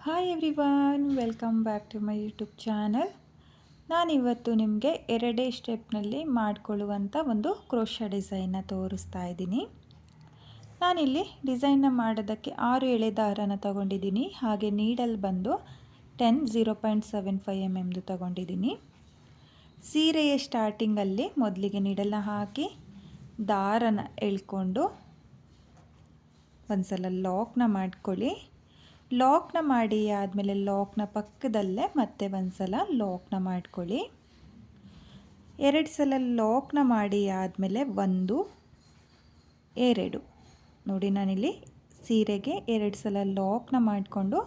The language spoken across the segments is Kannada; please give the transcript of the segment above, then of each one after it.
Hi everyone, welcome back to my YouTube channel. ನಾನಿವತ್ತು ನಿಮಗೆ ಎರಡೇ ಸ್ಟೆಪ್ನಲ್ಲಿ ಮಾಡಿಕೊಳ್ಳುವಂಥ ಒಂದು ಕ್ರೋಶಾ ಡಿಸೈನ್ನ ತೋರಿಸ್ತಾ ಇದ್ದೀನಿ. ನಾನಿಲ್ಲಿ ಡಿಸೈನ್ನ ಮಾಡೋದಕ್ಕೆ 6 ಎಳೆ ದಾರನ ತಗೊಂಡಿದ್ದೀನಿ. ಹಾಗೆ ನೀಡಲ್ ಬಂದು 0.75 mm ತಗೊಂಡಿದ್ದೀನಿ. ಸೀರೆಯ ಸ್ಟಾರ್ಟಿಂಗಲ್ಲಿ ಮೊದಲಿಗೆ ನೀಡಲ್ನ ಹಾಕಿ ದಾರನ ಎಳ್ಕೊಂಡು ಒಂದು ಸಲ ಲಾಕ್ನ ಮಾಡ್ಕೊಳ್ಳಿ. ಲಾಕ್ನ ಮಾಡಿ ಆದಮೇಲೆ ಲಾಕ್ನ ಪಕ್ಕದಲ್ಲೇ ಮತ್ತೆ ಒಂದು ಸಲ ಲಾಕ್ನ ಮಾಡ್ಕೊಳ್ಳಿ. 2 ಸಲ ಲಾಕ್ನ ಮಾಡಿ ಆದಮೇಲೆ 1 2 ನೋಡಿ, ನಾನಿಲ್ಲಿ ಸೀರೆಗೆ 2 ಸಲ ಲಾಕ್ನ ಮಾಡಿಕೊಂಡು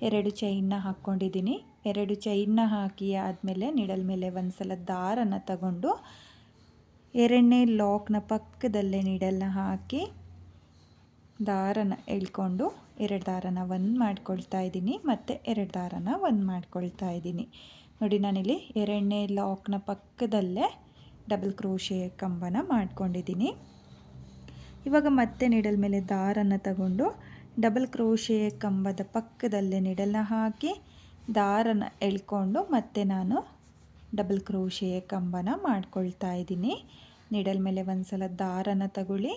2 ಚೈನ್ನ ಹಾಕ್ಕೊಂಡಿದ್ದೀನಿ. 2 ಚೈನ್ನ ಹಾಕಿ ಆದಮೇಲೆ ನೀಡಲ್ ಮೇಲೆ ಒಂದು ಸಲ ದಾರನ ತಗೊಂಡು 2ನೇ ಲಾಕ್ನ ಪಕ್ಕದಲ್ಲೇ ನೀಡಲ್ನ ಹಾಕಿ ದಾರನ ಎಳ್ಕೊಂಡು 2 ದಾರನ ಒಂದು ಮಾಡ್ಕೊಳ್ತಾ ಇದ್ದೀನಿ, ಮತ್ತು 2 ದಾರನ ಒಂದು ಮಾಡ್ಕೊಳ್ತಾ ಇದ್ದೀನಿ. ನೋಡಿ, ನಾನಿಲ್ಲಿ 2ನೇ ಲಾಕ್ನ ಪಕ್ಕದಲ್ಲೇ ಡಬಲ್ ಕ್ರೋಶೆ ಕಂಬನ ಮಾಡ್ಕೊಂಡಿದ್ದೀನಿ. ಇವಾಗ ಮತ್ತೆ ನೀಡಲ್ ಮೇಲೆ ದಾರನ ತಗೊಂಡು ಡಬಲ್ ಕ್ರೋಶೆ ಕಂಬದ ಪಕ್ಕದಲ್ಲೇ ನೀಡಲ್ನ ಹಾಕಿ ದಾರನ ಎಳ್ಕೊಂಡು ಮತ್ತೆ ನಾನು ಡಬಲ್ ಕ್ರೋಶೆ ಕಂಬನ ಮಾಡ್ಕೊಳ್ತಾ ಇದ್ದೀನಿ. ನೀಡಲ್ ಮೇಲೆ ಒಂದು ಸಲ ದಾರನ ತಗೊಳ್ಳಿ,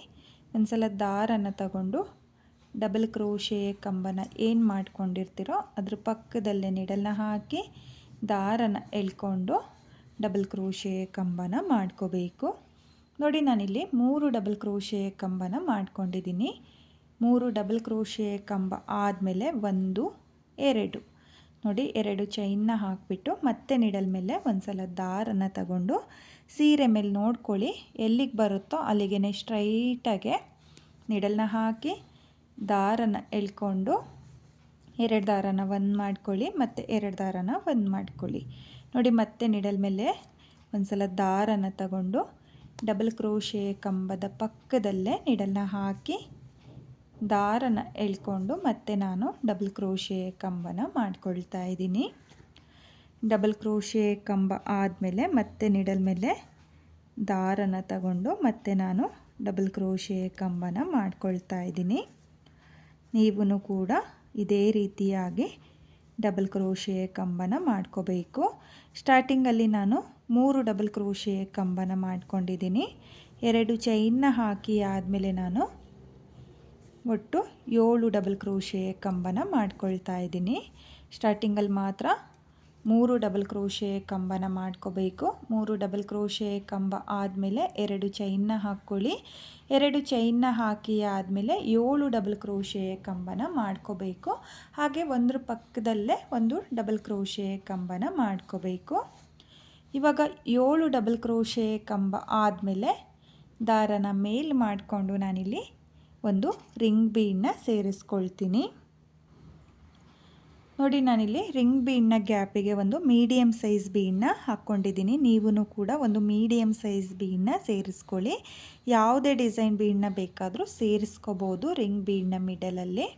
ಒಂದು ಸಲ ದಾರನ ತಗೊಂಡು ಡಬಲ್ ಕ್ರೋಶೆ ಕಂಬನ ಏನು ಮಾಡ್ಕೊಂಡಿರ್ತೀರೋ ಅದ್ರ ಪಕ್ಕದಲ್ಲೇ ನೀಡಲ್ನ ಹಾಕಿ ದಾರನ ಎಳ್ಕೊಂಡು ಡಬಲ್ ಕ್ರೋಶೆ ಕಂಬನ ಮಾಡ್ಕೋಬೇಕು. ನೋಡಿ, ನಾನಿಲ್ಲಿ 3 ಡಬಲ್ ಕ್ರೋಶೆ ಕಂಬನ ಮಾಡ್ಕೊಂಡಿದ್ದೀನಿ. 3 ಡಬಲ್ ಕ್ರೋಶೆ ಕಂಬ ಆದಮೇಲೆ 1 2 ನೋಡಿ, 2 ಚೈನ್ನ ಹಾಕಿಬಿಟ್ಟು ಮತ್ತೆ ನೀಡಲ್ ಮೇಲೆ ಒಂದು ಸಲ ದಾರನ ತಗೊಂಡು ಸೀರೆ ಮೇಲೆ ನೋಡ್ಕೊಳ್ಳಿ, ಎಲ್ಲಿಗೆ ಬರುತ್ತೋ ಅಲ್ಲಿಗೆ ಸ್ಟ್ರೈಟಾಗೆ ನೀಡಲ್ನ ಹಾಕಿ ದಾರನ ಎಳ್ಕೊಂಡು 2 ದಾರನ ಒಂದು ಮಾಡ್ಕೊಳ್ಳಿ, ಮತ್ತು 2 ದಾರನ ಒಂದು ಮಾಡ್ಕೊಳ್ಳಿ. ನೋಡಿ, ಮತ್ತೆ ನೀಡಲ್ ಮೇಲೆ ಒಂದು ಸಲ ದಾರನ ತಗೊಂಡು ಡಬಲ್ ಕ್ರೋಶೆ ಕಂಬದ ಪಕ್ಕದಲ್ಲೇ ನೀಡಲ್ನ ಹಾಕಿ ದಾರನ ಎಳ್ಕೊಂಡು ಮತ್ತೆ ನಾನು ಡಬಲ್ ಕ್ರೋಶೆ ಕಂಬನ ಮಾಡ್ಕೊಳ್ತಾ ಇದ್ದೀನಿ. ಡಬಲ್ ಕ್ರೋಶೆ ಕಂಬ ಆದಮೇಲೆ ಮತ್ತೆ ನೀಡಲ್ ಮೇಲೆ ದಾರನ ತಗೊಂಡು ಮತ್ತೆ ನಾನು ಡಬಲ್ ಕ್ರೋಶೆ ಕಂಬನ ಮಾಡ್ಕೊಳ್ತಾ ಇದ್ದೀನಿ. ನೀವು ಕೂಡ ಇದೇ ರೀತಿಯಾಗಿ ಡಬಲ್ ಕ್ರೋಶೆ ಕಂಬನ ಮಾಡ್ಕೋಬೇಕು. ಸ್ಟಾರ್ಟಿಂಗಲ್ಲಿ ನಾನು 3 ಡಬಲ್ ಕ್ರೋಶೆ ಕಂಬನ ಮಾಡ್ಕೊಂಡಿದ್ದೀನಿ. 2 ಚೈನ್ನ ಹಾಕಿ ಆದಮೇಲೆ ನಾನು ಒಟ್ಟು 7 ಡಬಲ್ ಕ್ರೋಶೆ ಕಂಬನ ಮಾಡ್ಕೊಳ್ತಾ ಇದ್ದೀನಿ. ಸ್ಟಾರ್ಟಿಂಗಲ್ಲಿ ಮಾತ್ರ 3 ಡಬಲ್ ಕ್ರೋಶೆ ಕಂಬನ ಮಾಡ್ಕೋಬೇಕು. 3 ಡಬಲ್ ಕ್ರೋಶೆ ಕಂಬ ಆದಮೇಲೆ 2 ಚೈನ್ನ ಹಾಕ್ಕೊಳ್ಳಿ. 2 ಚೈನ್ನ ಹಾಕಿ ಆದಮೇಲೆ 7 ಡಬಲ್ ಕ್ರೋಶೆ ಕಂಬನ ಮಾಡ್ಕೋಬೇಕು. ಹಾಗೆ ಒಂದ್ರ ಪಕ್ಕದಲ್ಲೇ ಒಂದು ಡಬಲ್ ಕ್ರೋಶೆ ಕಂಬನ ಮಾಡ್ಕೋಬೇಕು. ಇವಾಗ 7 ಡಬಲ್ ಕ್ರೋಶೆ ಕಂಬ ಆದಮೇಲೆ ದಾರನ ಮೇಲ್ ಮಾಡಿಕೊಂಡು ನಾನಿಲ್ಲಿ ಒಂದು ರಿಂಗ್ ಬೀಡನ್ನ ಸೇರಿಸ್ಕೊಳ್ತೀನಿ. ನೋಡಿ, ನಾನಿಲ್ಲಿ ರಿಂಗ್ ಬೀಡನ್ನ ಗ್ಯಾಪಿಗೆ ಒಂದು ಮೀಡಿಯಮ್ ಸೈಜ್ ಬೀಡನ್ನ ಹಾಕ್ಕೊಂಡಿದ್ದೀನಿ. ನೀವು ಕೂಡ ಒಂದು ಮೀಡಿಯಮ್ ಸೈಜ್ ಬೀಡನ್ನ ಸೇರಿಸ್ಕೊಳ್ಳಿ. ಯಾವುದೇ ಡಿಸೈನ್ ಬೀಡನ್ನ ಬೇಕಾದರೂ ಸೇರಿಸ್ಕೋಬೋದು ರಿಂಗ್ ಬೀಡನ್ನ ಮಿಡಲಲ್ಲಿ.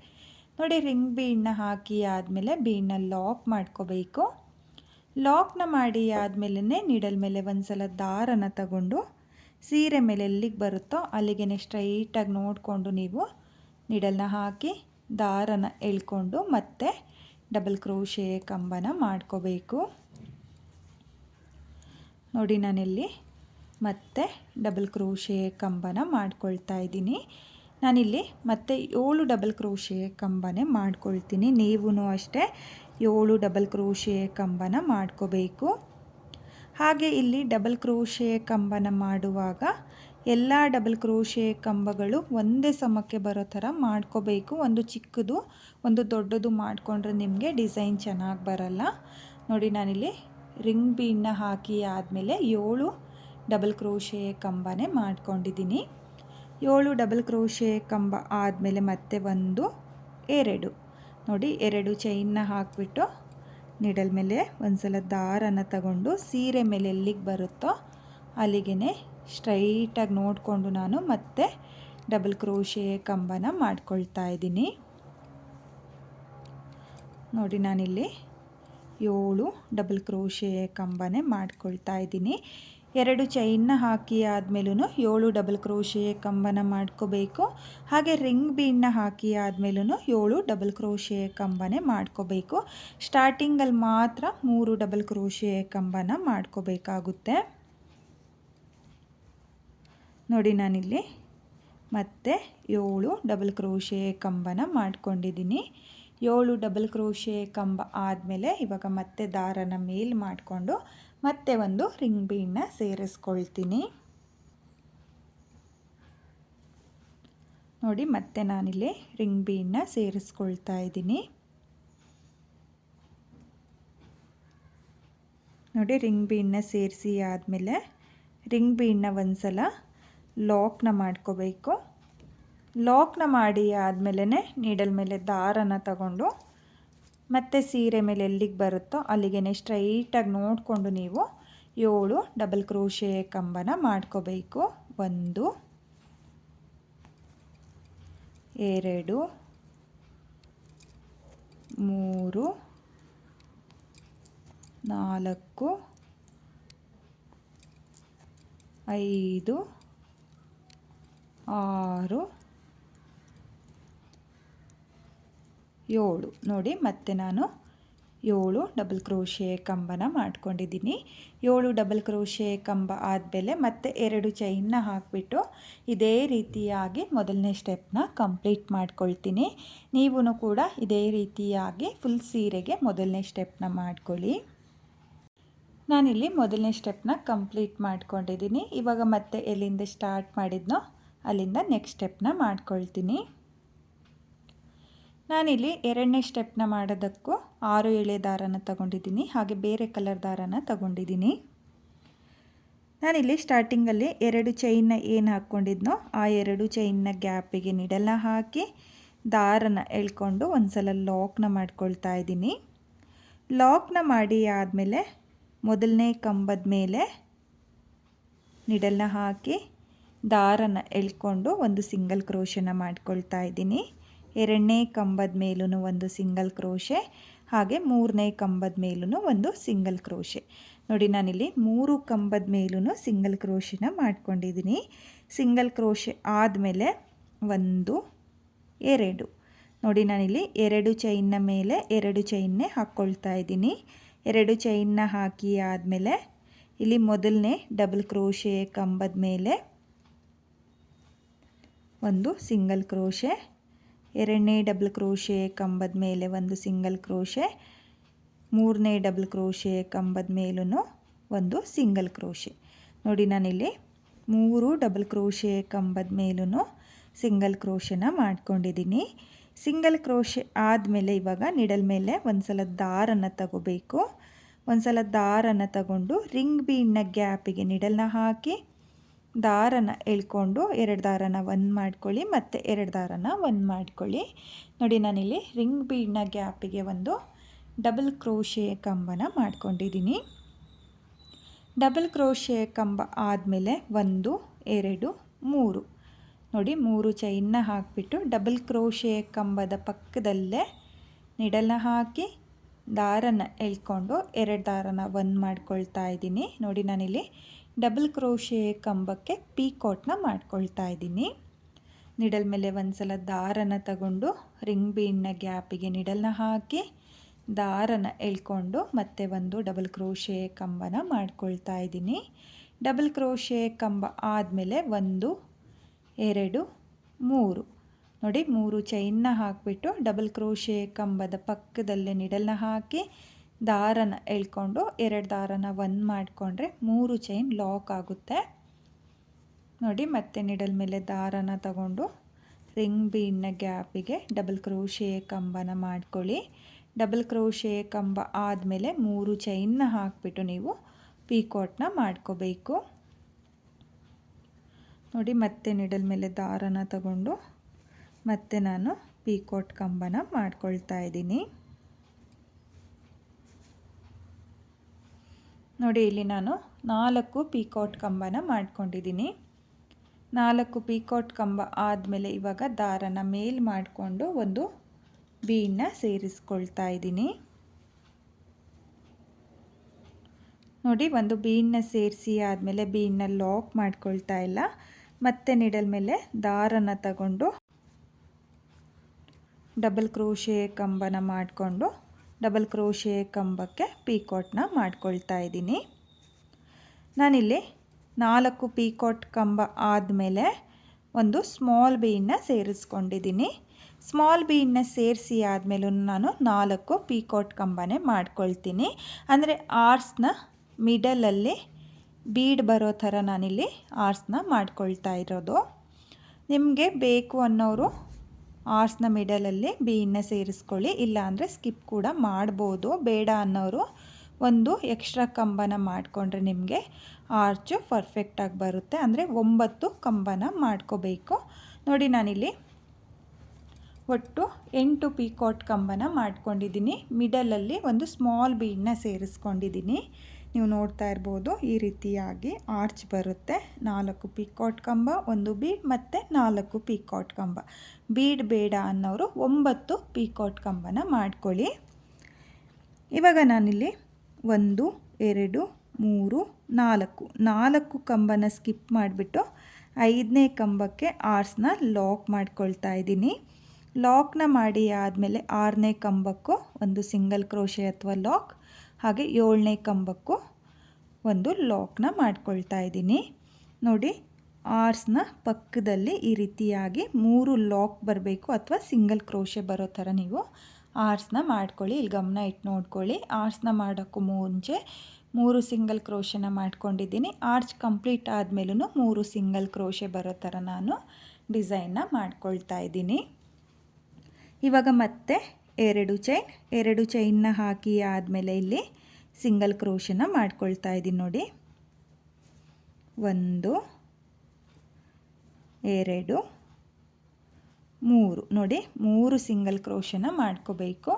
ನೋಡಿ, ರಿಂಗ್ ಬೀಡನ್ನ ಹಾಕಿ ಆದಮೇಲೆ ಬೀಡನ್ನ ಲಾಕ್ ಮಾಡ್ಕೋಬೇಕು. ಲಾಕ್ನ ಮಾಡಿ ಆದಮೇಲೆ ನೀಡಲ್ ಮೇಲೆ ಒಂದು ಸಲ ದಾರನ ತಗೊಂಡು ಸೀರೆ ಮೇಲೆ ಎಲ್ಲಿಗೆ ಬರುತ್ತೋ ಅಲ್ಲಿಗೆ ಸ್ಟ್ರೈಟಾಗಿ ನೋಡಿಕೊಂಡು ನೀವು ನೀಡಲ್ನ ಹಾಕಿ ದಾರನ ಎಳ್ಕೊಂಡು ಮತ್ತೆ ಡಬಲ್ ಕ್ರೋಶೆ ಕಂಬನ ಮಾಡ್ಕೋಬೇಕು. ನೋಡಿ, ನಾನಿಲ್ಲಿ ಮತ್ತೆ ಡಬಲ್ ಕ್ರೋಶೆ ಕಂಬನ ಮಾಡ್ಕೊಳ್ತಾ ಇದ್ದೀನಿ. ನಾನಿಲ್ಲಿ ಮತ್ತೆ 7 ಡಬಲ್ ಕ್ರೋಶೆ ಕಂಬನೇ ಮಾಡ್ಕೊಳ್ತೀನಿ. ನೀವು ಅಷ್ಟೇ 7 ಡಬಲ್ ಕ್ರೋಶೆ ಕಂಬನ ಮಾಡ್ಕೋಬೇಕು. ಹಾಗೆ ಇಲ್ಲಿ ಡಬಲ್ ಕ್ರೋಶೆ ಕಂಬನ ಮಾಡುವಾಗ ಎಲ್ಲ ಡಬಲ್ ಕ್ರೋಶೆ ಕಂಬಗಳು ಒಂದೇ ಸಮಕ್ಕೆ ಬರೋ ಥರ ಮಾಡ್ಕೋಬೇಕು. ಒಂದು ಚಿಕ್ಕದು ಒಂದು ದೊಡ್ಡದು ಮಾಡಿಕೊಂಡ್ರೆ ನಿಮಗೆ ಡಿಸೈನ್ ಚೆನ್ನಾಗಿ ಬರಲ್ಲ. ನೋಡಿ, ನಾನಿಲ್ಲಿ ರಿಂಗ್ ಬೀಡನ್ನ ಹಾಕಿ ಆದಮೇಲೆ 7 ಡಬಲ್ ಕ್ರೋಶೆ ಕಂಬನೇ ಮಾಡ್ಕೊಂಡಿದ್ದೀನಿ. 7 ಡಬಲ್ ಕ್ರೋಶೆ ಕಂಬ ಆದಮೇಲೆ ಮತ್ತೆ 1 2 ನೋಡಿ, 2 ಚೈನ್ನ ಹಾಕಿಬಿಟ್ಟು ನೀಡಲ್ ಮೇಲೆ ಒಂದು ಸಲ ದಾರನ ತಗೊಂಡು ಸೀರೆ ಮೇಲೆ ಎಲ್ಲಿಗೆ ಬರುತ್ತೋ ಅಲ್ಲಿಗೆ ಸ್ಟ್ರೈಟಾಗಿ ನೋಡಿಕೊಂಡು ನಾನು ಮತ್ತೆ ಡಬಲ್ ಕ್ರೋಶೆ ಕಂಬನ ಮಾಡ್ಕೊಳ್ತಾ ಇದ್ದೀನಿ. ನೋಡಿ, ನಾನಿಲ್ಲಿ 7 ಡಬಲ್ ಕ್ರೋಶೆ ಕಂಬನೇ ಮಾಡ್ಕೊಳ್ತಾ ಇದ್ದೀನಿ. 2 ಚೈನ್ನ ಹಾಕಿ ಆದಮೇಲೂ 7 ಡಬಲ್ ಕ್ರೋಶೆ ಕಂಬನ ಮಾಡ್ಕೋಬೇಕು. ಹಾಗೆ ರಿಂಗ್ ಬೀಡನ್ನ ಹಾಕಿ ಆದಮೇಲೂ 7 ಡಬಲ್ ಕ್ರೋಶೆ ಕಂಬನೇ ಮಾಡ್ಕೋಬೇಕು. ಸ್ಟಾರ್ಟಿಂಗಲ್ಲಿ ಮಾತ್ರ 3 ಡಬಲ್ ಕ್ರೋಶೆ ಕಂಬನ ಮಾಡ್ಕೋಬೇಕಾಗುತ್ತೆ. ನೋಡಿ ನಾನಿಲ್ಲಿ ಮತ್ತೆ 7 ಡಬಲ್ ಕ್ರೋಶೆ ಕಂಬನ ಮಾಡ್ಕೊಂಡಿದ್ದೀನಿ. 7 ಡಬಲ್ ಕ್ರೋಶೆ ಕಂಬ ಆದಮೇಲೆ ಇವಾಗ ಮತ್ತೆ ದಾರನ ಮೇಲ್ ಮಾಡಿಕೊಂಡು ಮತ್ತೆ ಒಂದು ರಿಂಗ್ ಬೀಡನ್ನ ಸೇರಿಸ್ಕೊಳ್ತೀನಿ. ನೋಡಿ ಮತ್ತೆ ನಾನಿಲ್ಲಿ ರಿಂಗ್ ಬೀಡನ್ನ ಸೇರಿಸ್ಕೊಳ್ತಾ ಇದ್ದೀನಿ. ನೋಡಿ ರಿಂಗ್ ಬೀಡನ್ನ ಸೇರಿಸಿ ಆದಮೇಲೆ ರಿಂಗ್ ಬೀಡನ್ನ ಒಂದ್ಸಲ ಲಾಕ್ನ ಮಾಡ್ಕೋಬೇಕು. ಲಾಕ್ನ ಮಾಡಿ ಆದಮೇಲೆ ನೀಡಲ್ ಮೇಲೆ ದಾರನ ತಗೊಂಡು ಮತ್ತೆ ಸೀರೆ ಮೇಲೆ ಎಲ್ಲಿಗೆ ಬರುತ್ತೋ ಅಲ್ಲಿಗೆ ಸ್ಟ್ರೈಟಾಗಿ ನೋಡಿಕೊಂಡು ನೀವು 7 ಡಬಲ್ ಕ್ರೋಶೆ ಕಂಬನ ಮಾಡ್ಕೋಬೇಕು. 1 2 3 4 5 6 7 ನೋಡಿ ಮತ್ತೆ ನಾನು 7 ಡಬಲ್ ಕ್ರೋಶೆ ಕಂಬನ ಮಾಡ್ಕೊಂಡಿದ್ದೀನಿ. 7 ಡಬಲ್ ಕ್ರೋಶೆ ಕಂಬ ಆದಮೇಲೆ ಮತ್ತೆ 2 ಚೈನ್ನ ಹಾಕಿಬಿಟ್ಟು ಇದೇ ರೀತಿಯಾಗಿ ಮೊದಲನೇ ಸ್ಟೆಪ್ನ ಕಂಪ್ಲೀಟ್ ಮಾಡ್ಕೊಳ್ತೀನಿ. ನೀವೂ ಕೂಡ ಇದೇ ರೀತಿಯಾಗಿ ಫುಲ್ ಸೀರೆಗೆ ಮೊದಲನೇ ಸ್ಟೆಪ್ನ ಮಾಡ್ಕೊಳ್ಳಿ. ನಾನಿಲ್ಲಿ ಮೊದಲನೇ ಸ್ಟೆಪ್ನ ಕಂಪ್ಲೀಟ್ ಮಾಡ್ಕೊಂಡಿದ್ದೀನಿ. ಇವಾಗ ಮತ್ತೆ ಎಲ್ಲಿಂದ ಸ್ಟಾರ್ಟ್ ಮಾಡಿದ್ನೋ ಅಲ್ಲಿಂದ ನೆಕ್ಸ್ಟ್ ಸ್ಟೆಪ್ನ ಮಾಡ್ಕೊಳ್ತೀನಿ. ನಾನಿಲ್ಲಿ ಎರಡನೇ ಸ್ಟೆಪ್ನ ಮಾಡೋದಕ್ಕೂ 6 ಎಳೆ ದಾರನ ತಗೊಂಡಿದ್ದೀನಿ. ಹಾಗೆ ಬೇರೆ ಕಲರ್ ದಾರನ ತಗೊಂಡಿದ್ದೀನಿ. ನಾನಿಲ್ಲಿ ಸ್ಟಾರ್ಟಿಂಗಲ್ಲಿ 2 ಚೈನ್ನ ಏನು ಹಾಕ್ಕೊಂಡಿದ್ನೋ ಆ 2 ಚೈನ್ನ ಗ್ಯಾಪಿಗೆ ನೀಡಲ್ನ ಹಾಕಿ ದಾರನ ಎಳ್ಕೊಂಡು ಒಂದ್ಸಲ ಲಾಕ್ನ ಮಾಡ್ಕೊಳ್ತಾ ಇದ್ದೀನಿ. ಲಾಕ್ನ ಮಾಡಿ ಆದಮೇಲೆ ಮೊದಲನೇ ಕಂಬದ ಮೇಲೆ ನೀಡಲ್ನ ಹಾಕಿ ದಾರನ ಎಳ್ಕೊಂಡು ಒಂದು ಸಿಂಗಲ್ ಕ್ರೋಶನ ಮಾಡ್ಕೊಳ್ತಾ ಇದ್ದೀನಿ. ಎರಡನೇ ಕಂಬದ ಮೇಲೂ ಒಂದು ಸಿಂಗಲ್ ಕ್ರೋಶೆ, ಹಾಗೆ ಮೂರನೇ ಕಂಬದ ಮೇಲೂ ಒಂದು ಸಿಂಗಲ್ ಕ್ರೋಶೆ. ನೋಡಿ ನಾನಿಲ್ಲಿ 3 ಕಂಬದ ಮೇಲೂ ಸಿಂಗಲ್ ಕ್ರೋಶೆನ ಮಾಡ್ಕೊಂಡಿದ್ದೀನಿ. ಸಿಂಗಲ್ ಕ್ರೋಶೆ ಆದಮೇಲೆ 1 2 ನೋಡಿ ನಾನಿಲ್ಲಿ 2 ಚೈನ್ನ ಮೇಲೆ 2 ಚೈನ್ನೇ ಹಾಕ್ಕೊಳ್ತಾ ಇದ್ದೀನಿ. 2 ಚೈನ್ನ ಹಾಕಿ ಆದಮೇಲೆ ಇಲ್ಲಿ ಮೊದಲನೇ ಡಬಲ್ ಕ್ರೋಶೆ ಕಂಬದ ಮೇಲೆ ಒಂದು ಸಿಂಗಲ್ ಕ್ರೋಶೆ, ಎರಡನೇ ಡಬಲ್ ಕ್ರೋಶೆ ಕಂಬದ ಮೇಲೆ ಒಂದು ಸಿಂಗಲ್ ಕ್ರೋಶೆ, ಮೂರನೇ ಡಬಲ್ ಕ್ರೋಶೆ ಕಂಬದ ಮೇಲೂ ಒಂದು ಸಿಂಗಲ್ ಕ್ರೋಶೆ. ನೋಡಿ ನಾನಿಲ್ಲಿ 3 ಡಬಲ್ ಕ್ರೋಶೆ ಕಂಬದ ಮೇಲೂ ಸಿಂಗಲ್ ಕ್ರೋಶೆನ ಮಾಡ್ಕೊಂಡಿದ್ದೀನಿ. ಸಿಂಗಲ್ ಕ್ರೋಶೆ ಆದಮೇಲೆ ಇವಾಗ ನಿಡಲ್ ಮೇಲೆ ಒಂದ್ಸಲ ದಾರನ ತಗೋಬೇಕು. ಒಂದ್ಸಲ ದಾರನ ತಗೊಂಡು ರಿಂಗ್ ಬೀಡ್ನ ಗ್ಯಾಪಿಗೆ ನಿಡಲ್ನ ಹಾಕಿ ದಾರನ ಎಳ್ಕೊಂಡು 2 ದಾರನ ಒಂದು ಮಾಡ್ಕೊಳ್ಳಿ ಮತ್ತು 2 ದಾರನ ಒಂದು ಮಾಡ್ಕೊಳ್ಳಿ. ನೋಡಿ ನಾನಿಲ್ಲಿ ರಿಂಗ್ ಬೀಡ್ನ ಗ್ಯಾಪಿಗೆ ಒಂದು ಡಬಲ್ ಕ್ರೋಶೆ ಕಂಬನ ಮಾಡ್ಕೊಂಡಿದ್ದೀನಿ. ಡಬಲ್ ಕ್ರೋಶೆ ಕಂಬ ಆದಮೇಲೆ 1 2 3 ನೋಡಿ 3 ಚೈನ್ನ ಹಾಕಿಬಿಟ್ಟು ಡಬಲ್ ಕ್ರೋಶೆ ಕಂಬದ ಪಕ್ಕದಲ್ಲೇ ನಿಡಲ್ನ ಹಾಕಿ ದಾರನ ಎಳ್ಕೊಂಡು 2 ದಾರನ ಒಂದು ಮಾಡ್ಕೊಳ್ತಾ ಇದ್ದೀನಿ. ನೋಡಿ ನಾನಿಲ್ಲಿ ಡಬಲ್ ಕ್ರೋಶೆ ಕಂಬಕ್ಕೆ ಪೀಕಾಟ್ನ ಮಾಡ್ಕೊಳ್ತಾ ಇದ್ದೀನಿ. ನಿಡಲ್ ಮೇಲೆ ಒಂದ್ಸಲ ದಾರನ ತಗೊಂಡು ರಿಂಗ್ ಬೀಡ್ನ ಗ್ಯಾಪಿಗೆ ನಿಡಲ್ನ ಹಾಕಿ ದಾರನ ಎಳ್ಕೊಂಡು ಮತ್ತೆ ಒಂದು ಡಬಲ್ ಕ್ರೋಶೆ ಕಂಬನ ಮಾಡ್ಕೊಳ್ತಾ ಇದ್ದೀನಿ. ಡಬಲ್ ಕ್ರೋಶೆ ಕಂಬ ಆದಮೇಲೆ 1 2 3 ನೋಡಿ 3 ಚೈನ್ನ ಹಾಕಿಬಿಟ್ಟು ಡಬಲ್ ಕ್ರೋಶೆ ಕಂಬದ ಪಕ್ಕದಲ್ಲೇ ನಿಡಲ್ನ ಹಾಕಿ ದಾರನ ಎಳ್ಕೊಂಡು 2 ದಾರನ ಒಂದು ಮಾಡಿಕೊಂಡ್ರೆ 3 ಚೈನ್ ಲಾಕ್ ಆಗುತ್ತೆ. ನೋಡಿ ಮತ್ತೆ ನಿಡಲ್ ಮೇಲೆ ದಾರನ ತಗೊಂಡು ರಿಂಗ್ ಬೀಡ್ನ ಗ್ಯಾಪಿಗೆ ಡಬಲ್ ಕ್ರೋಶೆ ಕಂಬನ ಮಾಡ್ಕೊಳ್ಳಿ. ಡಬಲ್ ಕ್ರೋಶೆ ಕಂಬ ಆದಮೇಲೆ 3 ಚೈನ್ನ ಹಾಕಿಬಿಟ್ಟು ನೀವು ಪೀಕಾಟ್ನ ಮಾಡ್ಕೋಬೇಕು. ನೋಡಿ ಮತ್ತೆ ನಿಡಲ್ ಮೇಲೆ ದಾರನ ತಗೊಂಡು ಮತ್ತೆ ನಾನು ಪೀಕಾಟ್ ಕಂಬನ ಮಾಡ್ಕೊಳ್ತಾ ಇದ್ದೀನಿ. ನೋಡಿ ಇಲ್ಲಿ ನಾನು 4 ಪೀಕಾಟ್ ಕಂಬನ ಮಾಡ್ಕೊಂಡಿದ್ದೀನಿ. 4 ಪೀಕಾಟ್ ಕಂಬ ಆದಮೇಲೆ ಇವಾಗ ದಾರನ ಮೇಲ್ ಮಾಡಿಕೊಂಡು ಒಂದು ಬೀಡನ್ನ ಸೇರಿಸ್ಕೊಳ್ತಾ ಇದ್ದೀನಿ. ನೋಡಿ ಒಂದು ಬೀಡನ್ನ ಸೇರಿಸಿ ಆದಮೇಲೆ ಬೀಡನ್ನ ಲಾಕ್ ಮಾಡ್ಕೊಳ್ತಾ ಇಲ್ಲ, ಮತ್ತೆ ನೀಡಲ್ ಮೇಲೆ ದಾರನ ತಗೊಂಡು ಡಬಲ್ ಕ್ರೋಶೆ ಕಂಬನ ಮಾಡಿಕೊಂಡು ಡಬಲ್ ಕ್ರೋಶೆ ಕಂಬಕ್ಕೆ ಪೀಕಾಟ್ನ ಮಾಡ್ಕೊಳ್ತಾ ಇದ್ದೀನಿ. ನಾನಿಲ್ಲಿ 4 ಪೀಕಾಟ್ ಕಂಬ ಆದಮೇಲೆ ಒಂದು ಸ್ಮಾಲ್ ಬೀಡನ್ನ ಸೇರಿಸ್ಕೊಂಡಿದ್ದೀನಿ. ಸ್ಮಾಲ್ ಬೀಡನ್ನ ಸೇರಿಸಿ ಆದಮೇಲೂ ನಾನು 4 ಪೀಕಾಟ್ ಕಂಬನೇ ಮಾಡ್ಕೊಳ್ತೀನಿ. ಅಂದರೆ ಆರ್ಸ್ನ ಮಿಡಲಲ್ಲಿ ಬೀಡ್ ಬರೋ ಥರ ನಾನಿಲ್ಲಿ ಆರ್ಸ್ನ ಮಾಡ್ಕೊಳ್ತಾ ಇರೋದು. ನಿಮಗೆ ಬೇಕು ಅನ್ನೋರು ಆರ್ಸ್ನ ಮಿಡಲಲ್ಲಿ ಬೀಡನ್ನ ಸೇರಿಸ್ಕೊಳ್ಳಿ, ಇಲ್ಲಾಂದರೆ ಸ್ಕಿಪ್ ಕೂಡ ಮಾಡ್ಬೋದು. ಬೇಡ ಅನ್ನೋರು ಒಂದು ಎಕ್ಸ್ಟ್ರಾ ಕಂಬನ ಮಾಡಿಕೊಂಡ್ರೆ ನಿಮಗೆ ಆರ್ಚು ಪರ್ಫೆಕ್ಟಾಗಿ ಬರುತ್ತೆ. ಅಂದರೆ 9 ಕಂಬನ ಮಾಡ್ಕೋಬೇಕು. ನೋಡಿ ನಾನಿಲ್ಲಿ ಒಟ್ಟು 8 ಪೀಕಾಟ್ ಕಂಬನ ಮಾಡ್ಕೊಂಡಿದ್ದೀನಿ. ಮಿಡಲಲ್ಲಿ ಒಂದು ಸ್ಮಾಲ್ ಬೀಡನ್ನ ಸೇರಿಸ್ಕೊಂಡಿದ್ದೀನಿ. ನೀವು ನೋಡ್ತಾ ಇರ್ಬೋದು ಈ ರೀತಿಯಾಗಿ ಆರ್ಚ್ ಬರುತ್ತೆ. 4 ಪೀಕಾಟ್ ಕಂಬ, ಒಂದು ಬೀಡ್ ಮತ್ತು 4 ಪೀಕಾಟ್ ಕಂಬ. ಬೀಡ್ ಬೇಡ ಅನ್ನೋರು 9 ಪೀಕಾಟ್ ಕಂಬನ ಮಾಡ್ಕೊಳ್ಳಿ. ಇವಾಗ ನಾನಿಲ್ಲಿ 1 2 3 4 ಕಂಬನ ಸ್ಕಿಪ್ ಮಾಡಿಬಿಟ್ಟು 5ನೇ ಕಂಬಕ್ಕೆ ಆರ್ಸ್ನ ಲಾಕ್ ಮಾಡ್ಕೊಳ್ತಾ ಇದ್ದೀನಿ. ಲಾಕ್ನ ಮಾಡಿ ಆದಮೇಲೆ 6ನೇ ಕಂಬಕ್ಕೂ ಒಂದು ಸಿಂಗಲ್ ಕ್ರೋಶೆ ಅಥವಾ ಲಾಕ್, ಹಾಗೆ 7ನೇ ಕಂಬಕ್ಕೂ ಒಂದು ಲಾಕ್ನ ಮಾಡ್ಕೊಳ್ತಾ ಇದ್ದೀನಿ. ನೋಡಿ ಆರ್ಸ್ನ ಪಕ್ಕದಲ್ಲಿ ಈ ರೀತಿಯಾಗಿ 3 ಲಾಕ್ ಬರಬೇಕು ಅಥವಾ ಸಿಂಗಲ್ ಕ್ರೋಶೆ ಬರೋ ಥರ ನೀವು ಆರ್ಸ್ನ ಮಾಡ್ಕೊಳ್ಳಿ. ಇಲ್ಲಿ ಗಮನ ಇಟ್ಟು ನೋಡ್ಕೊಳ್ಳಿ. ಆರ್ಸ್ನ ಮಾಡೋಕ್ಕೂ ಮುಂಚೆ 3 ಸಿಂಗಲ್ ಕ್ರೋಶೆನ ಮಾಡ್ಕೊಂಡಿದ್ದೀನಿ. ಆರ್ಚ್ ಕಂಪ್ಲೀಟ್ ಆದಮೇಲೂ 3 ಸಿಂಗಲ್ ಕ್ರೋಶೆ ಬರೋ ಥರ ನಾನು ಡಿಸೈನ್ನ ಮಾಡ್ಕೊಳ್ತಾ ಇದ್ದೀನಿ. ಇವಾಗ ಮತ್ತೆ 2 ಚೈನ್ನ ಹಾಕಿ ಆದಮೇಲೆ ಇಲ್ಲಿ ಸಿಂಗಲ್ ಕ್ರೋಶೆನ ಮಾಡ್ಕೊಳ್ತಾ ಇದ್ದೀನಿ. ನೋಡಿ 1 2 3 ನೋಡಿ 3 ಸಿಂಗಲ್ ಕ್ರೋಶೆನ ಮಾಡ್ಕೋಬೇಕು.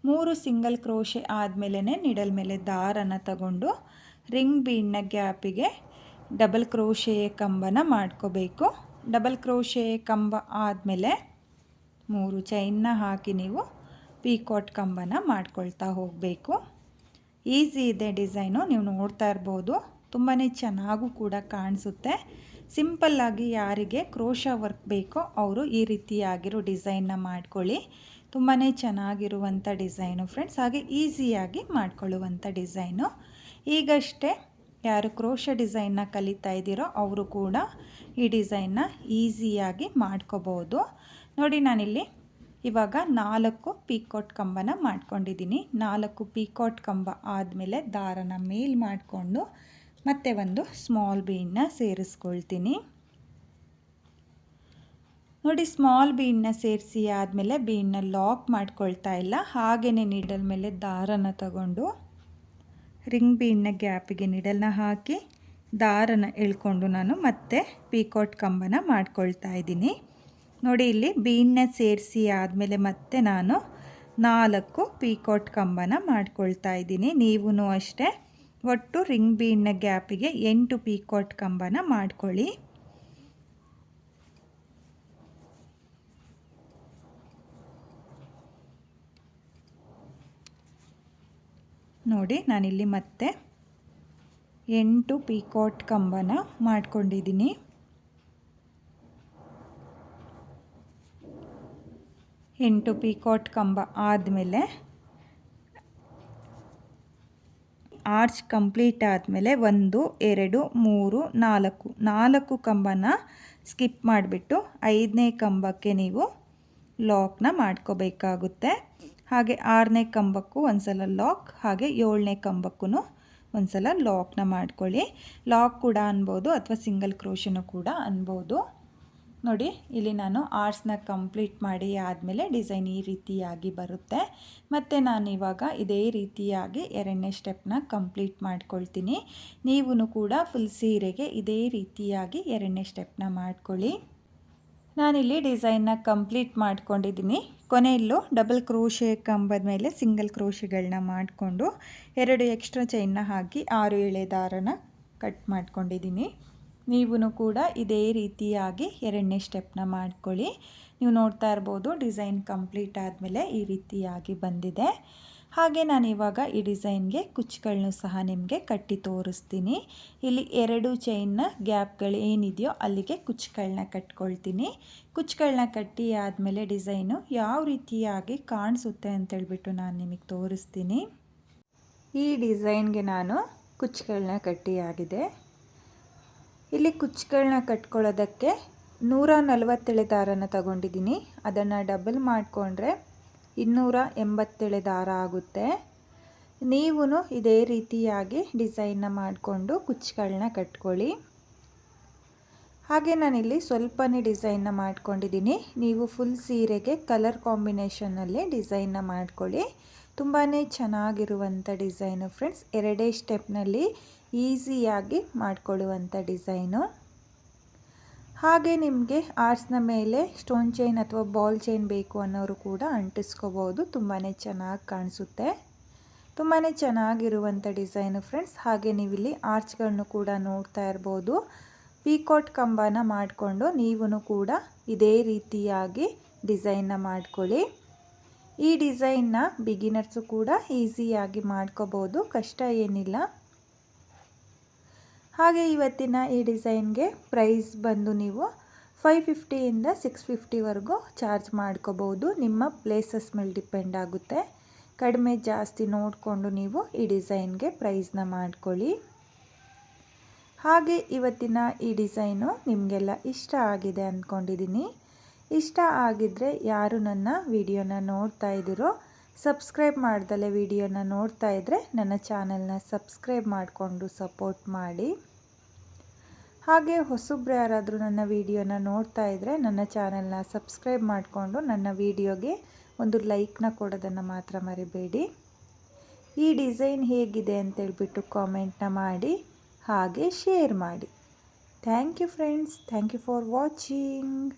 3 ಸಿಂಗಲ್ ಕ್ರೋಶೆ ಆದಮೇಲೆ ನಿಡಲ್ ಮೇಲೆ ದಾರನ ತಗೊಂಡು ರಿಂಗ್ ಬೀಡ್ನ ಗ್ಯಾಪಿಗೆ ಡಬಲ್ ಕ್ರೋಶೆ ಕಂಬನ ಮಾಡ್ಕೋಬೇಕು. ಡಬಲ್ ಕ್ರೋಶೆ ಕಂಬ ಆದಮೇಲೆ 3 ಚೈನ್ನ ಹಾಕಿ ನೀವು ಪೀಕಾಟ್ ಕಂಬನ ಮಾಡ್ಕೊಳ್ತಾ ಹೋಗಬೇಕು. ಈಸಿ ಇದೆ ಡಿಸೈನು, ನೀವು ನೋಡ್ತಾ ಇರ್ಬೋದು. ತುಂಬಾ ಚೆನ್ನಾಗೂ ಕೂಡ ಕಾಣಿಸುತ್ತೆ. ಸಿಂಪಲ್ಲಾಗಿ ಯಾರಿಗೆ ಕ್ರೋಶಾ ವರ್ಕ್ ಬೇಕೋ ಅವರು ಈ ರೀತಿಯಾಗಿರೋ ಡಿಸೈನ್ನ ಮಾಡ್ಕೊಳ್ಳಿ. ತುಂಬಾ ಚೆನ್ನಾಗಿರುವಂಥ ಡಿಸೈನು ಫ್ರೆಂಡ್ಸ್, ಹಾಗೆ ಈಸಿಯಾಗಿ ಮಾಡ್ಕೊಳ್ಳುವಂಥ ಡಿಸೈನು. ಈಗಷ್ಟೇ ಯಾರು ಕ್ರೋಶಾ ಡಿಸೈನ್ನ ಕಲಿತಾ ಇದ್ದೀರೋ ಅವರು ಕೂಡ ಈ ಡಿಸೈನ್ನ ಈಸಿಯಾಗಿ ಮಾಡ್ಕೋಬೋದು. ನೋಡಿ ನಾನಿಲ್ಲಿ ಇವಾಗ 4 ಪೀಕಾಟ್ ಕಂಬನ ಮಾಡ್ಕೊಂಡಿದ್ದೀನಿ. 4 ಪೀಕಾಟ್ ಕಂಬ ಆದಮೇಲೆ ದಾರನ ಮೇಲ್ ಮಾಡಿಕೊಂಡು ಮತ್ತೆ ಒಂದು ಸ್ಮಾಲ್ ಬೀಡನ್ನ ಸೇರಿಸ್ಕೊಳ್ತೀನಿ. ನೋಡಿ ಸ್ಮಾಲ್ ಬೀಡನ್ನ ಸೇರಿಸಿ ಆದಮೇಲೆ ಬೀಡನ್ನ ಲಾಕ್ ಮಾಡ್ಕೊಳ್ತಾ ಇಲ್ಲ, ಹಾಗೆಯೇ ನೀಡಲ್ ಮೇಲೆ ದಾರನ ತಗೊಂಡು ರಿಂಗ್ ಬೀಡನ್ನ ಗ್ಯಾಪಿಗೆ ನೀಡಲ್ನ ಹಾಕಿ ದಾರನ ಎಳ್ಕೊಂಡು ನಾನು ಮತ್ತೆ ಪೀಕಾಟ್ ಕಂಬನ ಮಾಡ್ಕೊಳ್ತಾ ಇದ್ದೀನಿ. ನೋಡಿ ಇಲ್ಲಿ ಬೀಡನ್ನ ಸೇರಿಸಿ ಆದಮೇಲೆ ಮತ್ತೆ ನಾನು 4 ಪೀಕಾಟ್ ಕಂಬನ ಮಾಡ್ಕೊಳ್ತಾ ಇದ್ದೀನಿ. ನೀವೂ ಅಷ್ಟೇ ಒಟ್ಟು ರಿಂಗ್ ಬೀಡನ್ನ ಗ್ಯಾಪಿಗೆ 8 ಪೀಕಾಟ್ ಕಂಬನ ಮಾಡ್ಕೊಳ್ಳಿ. ನೋಡಿ ನಾನಿಲ್ಲಿ ಮತ್ತೆ 8 ಪೀಕಾಟ್ ಕಂಬನ ಮಾಡ್ಕೊಂಡಿದ್ದೀನಿ. 8 ಪೀಕಾಟ್ ಕಂಬ ಆದಮೇಲೆ ಆರ್ಚ್ ಕಂಪ್ಲೀಟ್ ಆದಮೇಲೆ 1 2 3 4 ಕಂಬನ ಸ್ಕಿಪ್ ಮಾಡಿಬಿಟ್ಟು 5ನೇ ಕಂಬಕ್ಕೆ ನೀವು ಲಾಕ್ನ ಮಾಡ್ಕೋಬೇಕಾಗುತ್ತೆ. ಹಾಗೆ 6ನೇ ಕಂಬಕ್ಕೂ ಒಂದ್ಸಲ ಲಾಕ್, ಹಾಗೆ 7ನೇ ಕಂಬಕ್ಕೂ ಒಂದ್ಸಲ ಲಾಕ್ನ ಮಾಡ್ಕೊಳ್ಳಿ. ಲಾಕ್ ಕೂಡ ಅನ್ಬೋದು ಅಥವಾ ಸಿಂಗಲ್ ಕ್ರೋಶನೂ ಕೂಡ ಅನ್ಬೋದು. ನೋಡಿ ಇಲ್ಲಿ ನಾನು ಆರ್ಸ್ನ ಕಂಪ್ಲೀಟ್ ಮಾಡಿ ಆದಮೇಲೆ ಡಿಸೈನ್ ಈ ರೀತಿಯಾಗಿ ಬರುತ್ತೆ. ಮತ್ತು ನಾನು ಇವಾಗ ಇದೇ ರೀತಿಯಾಗಿ 2ನೇ ಸ್ಟೆಪ್ನ ಕಂಪ್ಲೀಟ್ ಮಾಡ್ಕೊಳ್ತೀನಿ. ನೀವೂ ಕೂಡ ಫುಲ್ ಸೀರೆಗೆ ಇದೇ ರೀತಿಯಾಗಿ 2ನೇ ಸ್ಟೆಪ್ನ ಮಾಡ್ಕೊಳ್ಳಿ. ನಾನಿಲ್ಲಿ ಡಿಸೈನ್ನ ಕಂಪ್ಲೀಟ್ ಮಾಡ್ಕೊಂಡಿದ್ದೀನಿ. ಕೊನೆಯಲ್ಲೂ ಡಬಲ್ ಕ್ರೋಶೆ ಕಂಬದ ಮೇಲೆ ಸಿಂಗಲ್ ಕ್ರೋಶೆಗಳನ್ನ ಮಾಡಿಕೊಂಡು 2 ಎಕ್ಸ್ಟ್ರಾ ಚೈನ್ನ ಹಾಕಿ 6 ಎಳೆ ದಾರನ ಕಟ್ ಮಾಡ್ಕೊಂಡಿದ್ದೀನಿ. ನೀವೂ ಕೂಡ ಇದೇ ರೀತಿಯಾಗಿ 2ನೇ ಸ್ಟೆಪ್ನ ಮಾಡ್ಕೊಳ್ಳಿ. ನೀವು ನೋಡ್ತಾ ಇರ್ಬೋದು ಡಿಸೈನ್ ಕಂಪ್ಲೀಟ್ ಆದಮೇಲೆ ಈ ರೀತಿಯಾಗಿ ಬಂದಿದೆ. ಹಾಗೆ ನಾನು ಇವಾಗ ಈ ಡಿಸೈನ್ಗೆ ಕುಚ್ಚುಗಳನ್ನೂ ಸಹ ನಿಮಗೆ ಕಟ್ಟಿ ತೋರಿಸ್ತೀನಿ. ಇಲ್ಲಿ 2 ಚೈನ್ನ ಗ್ಯಾಪ್ಗಳು ಏನಿದೆಯೋ ಅಲ್ಲಿಗೆ ಕುಚ್ಚುಗಳನ್ನ ಕಟ್ಕೊಳ್ತೀನಿ. ಕುಚ್ಚುಗಳನ್ನ ಕಟ್ಟಿ ಆದಮೇಲೆ ಡಿಸೈನು ಯಾವ ರೀತಿಯಾಗಿ ಕಾಣಿಸುತ್ತೆ ಅಂತೇಳ್ಬಿಟ್ಟು ನಾನು ನಿಮಗೆ ತೋರಿಸ್ತೀನಿ. ಈ ಡಿಸೈನ್ಗೆ ನಾನು ಕುಚ್ಚುಗಳನ್ನ ಕಟ್ಟಿಯಾಗಿದೆ. ಇಲ್ಲಿ ಕುಚ್ಚುಗಳನ್ನ ಕಟ್ಕೊಳ್ಳೋದಕ್ಕೆ 147 ದಾರನ ತಗೊಂಡಿದ್ದೀನಿ. ಅದನ್ನು ಡಬಲ್ ಮಾಡಿಕೊಂಡ್ರೆ 287 ದಾರ ಆಗುತ್ತೆ. ನೀವು ಇದೇ ರೀತಿಯಾಗಿ ಡಿಸೈನ್ನ ಮಾಡಿಕೊಂಡು ಕುಚ್ಚುಗಳನ್ನ ಕಟ್ಕೊಳ್ಳಿ. ಹಾಗೆ ನಾನಿಲ್ಲಿ ಸ್ವಲ್ಪನೇ ಡಿಸೈನ್ನ ಮಾಡ್ಕೊಂಡಿದ್ದೀನಿ. ನೀವು ಫುಲ್ ಸೀರೆಗೆ ಕಲರ್ ಕಾಂಬಿನೇಷನಲ್ಲಿ ಡಿಸೈನ್ನ ಮಾಡ್ಕೊಳ್ಳಿ. ತುಂಬಾ ಚೆನ್ನಾಗಿರುವಂಥ ಡಿಸೈನು ಫ್ರೆಂಡ್ಸ್. 2 ಸ್ಟೆಪ್ನಲ್ಲಿ ಈಸಿಯಾಗಿ ಮಾಡ್ಕೊಳ್ಳುವಂಥ ಡಿಸೈನು. ಹಾಗೆ ನಿಮಗೆ ಆರ್ಟ್ಸ್ನ ಮೇಲೆ ಸ್ಟೋನ್ ಚೈನ್ ಅಥವಾ ಬಾಲ್ ಚೈನ್ ಬೇಕು ಅನ್ನೋರು ಕೂಡ ಅಂಟಿಸ್ಕೋಬೋದು. ತುಂಬಾ ಚೆನ್ನಾಗಿ ಕಾಣಿಸುತ್ತೆ. ತುಂಬಾ ಚೆನ್ನಾಗಿರುವಂಥ ಡಿಸೈನು ಫ್ರೆಂಡ್ಸ್. ಹಾಗೆ ನೀವಿಲ್ಲಿ ಆರ್ಚ್ಗಳನ್ನು ಕೂಡ ನೋಡ್ತಾ ಇರ್ಬೋದು. ಪೀಕಾಟ್ ಕಂಬನ ಮಾಡಿಕೊಂಡು ನೀವು ಕೂಡ ಇದೇ ರೀತಿಯಾಗಿ ಡಿಸೈನ್ನ ಮಾಡ್ಕೊಳ್ಳಿ. ಈ ಡಿಸೈನ್ನ ಬಿಗಿನರ್ಸು ಕೂಡ ಈಸಿಯಾಗಿ ಮಾಡ್ಕೋಬೋದು, ಕಷ್ಟ ಏನಿಲ್ಲ. ಹಾಗೆ ಇವತ್ತಿನ ಈ ಡಿಸೈನ್ಗೆ ಪ್ರೈಸ್ ಬಂದು ನೀವು 550 ಇಂದ 650ವರೆಗೂ ಚಾರ್ಜ್ ಮಾಡ್ಕೋಬೋದು. ನಿಮ್ಮ ಪ್ಲೇಸಸ್ ಮೇಲೆ ಡಿಪೆಂಡ್ ಆಗುತ್ತೆ. ಕಡಿಮೆ ಜಾಸ್ತಿ ನೋಡಿಕೊಂಡು ನೀವು ಈ ಡಿಸೈನ್ಗೆ ಪ್ರೈಸ್ನ ಮಾಡ್ಕೊಳ್ಳಿ. ಹಾಗೆ ಇವತ್ತಿನ ಈ ಡಿಸೈನು ನಿಮಗೆಲ್ಲ ಇಷ್ಟ ಆಗಿದೆ ಅಂದ್ಕೊಂಡಿದ್ದೀನಿ. ಇಷ್ಟ ಆಗಿದ್ದರೆ ಯಾರು ನನ್ನ ವಿಡಿಯೋನ ನೋಡ್ತಾ ಇದ್ದೀರೋ, ಸಬ್ಸ್ಕ್ರೈಬ್ ಮಾಡ್ದಲೇ ವಿಡಿಯೋನ ನೋಡ್ತಾ ಇದ್ದರೆ ನನ್ನ ಚಾನಲ್ನ ಸಬ್ಸ್ಕ್ರೈಬ್ ಮಾಡಿಕೊಂಡು ಸಪೋರ್ಟ್ ಮಾಡಿ. ಹಾಗೆ ಹೊಸಬ್ರು ಯಾರಾದರೂ ನನ್ನ ವಿಡಿಯೋನ ನೋಡ್ತಾ ಇದ್ದರೆ ನನ್ನ ಚಾನಲ್ನ ಸಬ್ಸ್ಕ್ರೈಬ್ ಮಾಡಿಕೊಂಡು ನನ್ನ ವಿಡಿಯೋಗೆ ಒಂದು ಲೈಕ್ನ ಕೊಡೋದನ್ನು ಮಾತ್ರ ಮರಿಬೇಡಿ. ಈ ಡಿಸೈನ್ ಹೇಗಿದೆ ಅಂತೇಳ್ಬಿಟ್ಟು ಕಾಮೆಂಟ್ನ ಮಾಡಿ, ಹಾಗೆ ಶೇರ್ ಮಾಡಿ. Thank you friends. Thank you for watching.